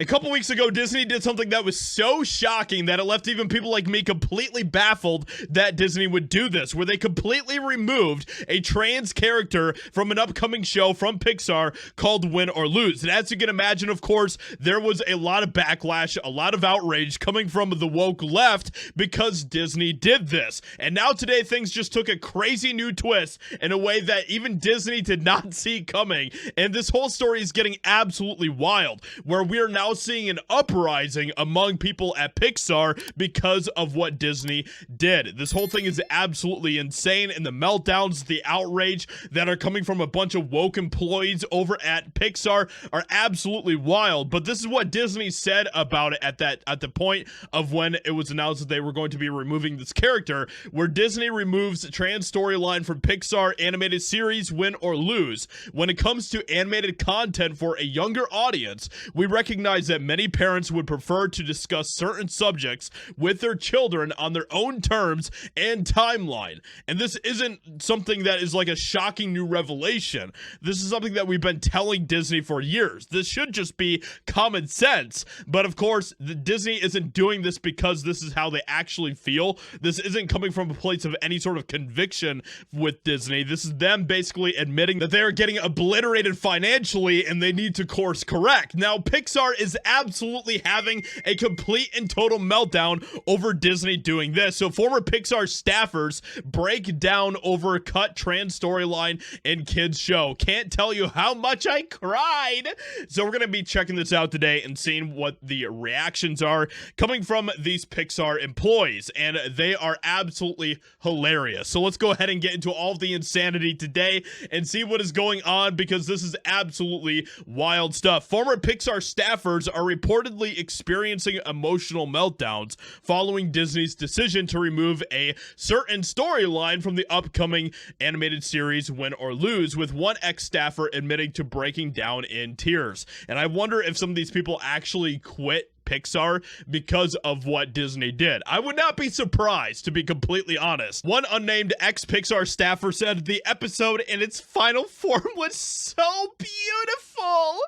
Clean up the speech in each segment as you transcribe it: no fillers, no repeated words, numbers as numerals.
A couple weeks ago, Disney did something that was so shocking that it left even people like me completely baffled that Disney would do this, where they completely removed a trans character from an upcoming show from Pixar called Win or Lose. And as you can imagine, of course, there was a lot of backlash, a lot of outrage coming from the woke left because Disney did this. And now today, things just took a crazy new twist in a way that even Disney did not see coming. And this whole story is getting absolutely wild, where we are now seeing an uprising among people at Pixar because of what Disney did. This whole thing is absolutely insane, and the meltdowns, the outrage that are coming from a bunch of woke employees over at Pixar are absolutely wild. But this is what Disney said about it at the point of when it was announced that they were going to be removing this character, where Disney removes the trans storyline from Pixar animated series Win or Lose. When it comes to animated content for a younger audience, we recognize that many parents would prefer to discuss certain subjects with their children on their own terms and timeline. And this isn't something that is like a shocking new revelation. This is something that we've been telling Disney for years. This should just be common sense. But of course, Disney isn't doing this because this is how they actually feel. This isn't coming from a place of any sort of conviction with Disney. This is them basically admitting that they are getting obliterated financially and they need to course correct. Now, Pixar is absolutely having a complete and total meltdown over Disney doing this. So former Pixar staffers break down over cut trans storyline in kids show. Can't tell you how much I cried. So we're going to be checking this out today and seeing what the reactions are coming from these Pixar employees, and they are absolutely hilarious. So let's go ahead and get into all of the insanity today and see what is going on, because this is absolutely wild stuff. Former Pixar staffers are reportedly experiencing emotional meltdowns following Disney's decision to remove a certain storyline from the upcoming animated series Win or Lose, with one ex-staffer admitting to breaking down in tears. And I wonder if some of these people actually quit Pixar because of what Disney did. I would not be surprised, to be completely honest. One unnamed ex-Pixar staffer said the episode in its final form was so beautiful,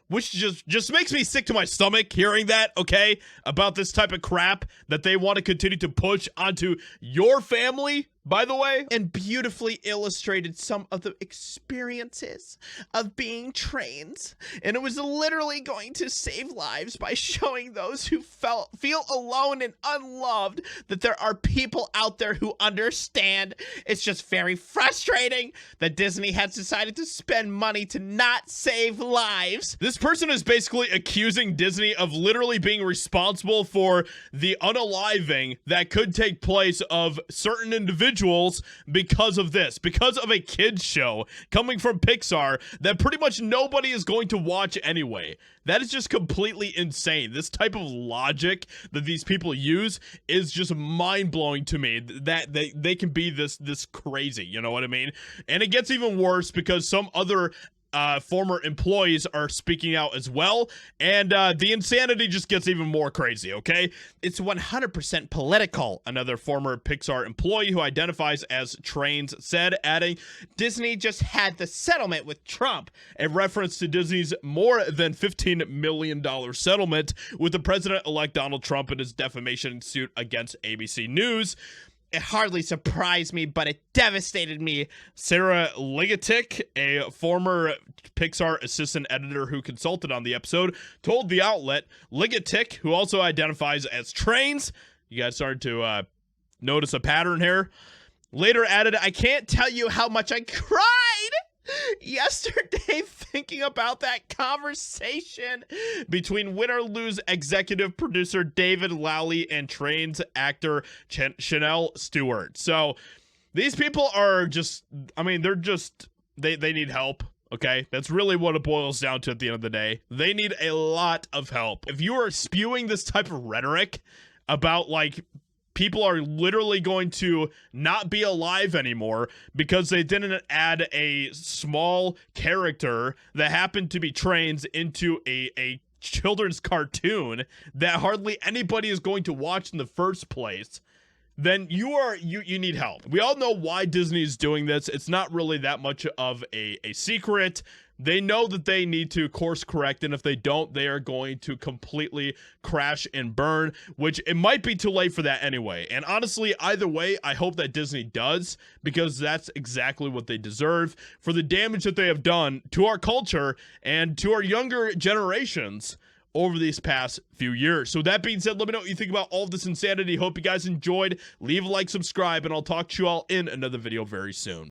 which just makes me sick to my stomach hearing that, okay, about this type of crap that they want to continue to push onto your family, by the way. And beautifully illustrated some of the experiences of being trans. And it was literally going to save lives by showing those who feel alone and unloved that there are people out there who understand. It's just very frustrating that Disney has decided to spend money to not save lives. This person is basically accusing Disney of literally being responsible for the unaliving that could take place of certain individuals because of this, because of a kids show coming from Pixar that pretty much nobody is going to watch anyway. That is just completely insane. This type of logic that these people use is just mind-blowing to me, that they can be this crazy, you know what I mean? And it gets even worse because some other former employees are speaking out as well, and the insanity just gets even more crazy, okay? It's 100% political, another former Pixar employee who identifies as trans said, adding, Disney just had the settlement with Trump, a reference to Disney's more than $15 million settlement with the president-elect Donald Trump in his defamation suit against ABC News. It hardly surprised me, but it devastated me. Sarah Ligatic, a former Pixar assistant editor who consulted on the episode, told the outlet. Ligatic, who also identifies as trans, you guys started to notice a pattern here, later added, I can't tell you how much I cried yesterday thinking about that conversation between Win or Lose executive producer David Lally and trans actor Chanel Stewart. So these people are just, I mean, they're just, they need help. Okay, that's really what it boils down to at the end of the day. They need a lot of help. If you are spewing this type of rhetoric about like people are literally going to not be alive anymore because they didn't add a small character that happened to be trans into a children's cartoon that hardly anybody is going to watch in the first place, then you need help. We all know why Disney is doing this. It's not really that much of a secret. they know that they need to course correct, and if they don't, they are going to completely crash and burn, which it might be too late for that anyway. And honestly, either way, I hope that Disney does, because that's exactly what they deserve for the damage that they have done to our culture and to our younger generations over these past few years. So that being said, let me know what you think about all of this insanity. Hope you guys enjoyed. Leave a like, subscribe, and I'll talk to you all in another video very soon.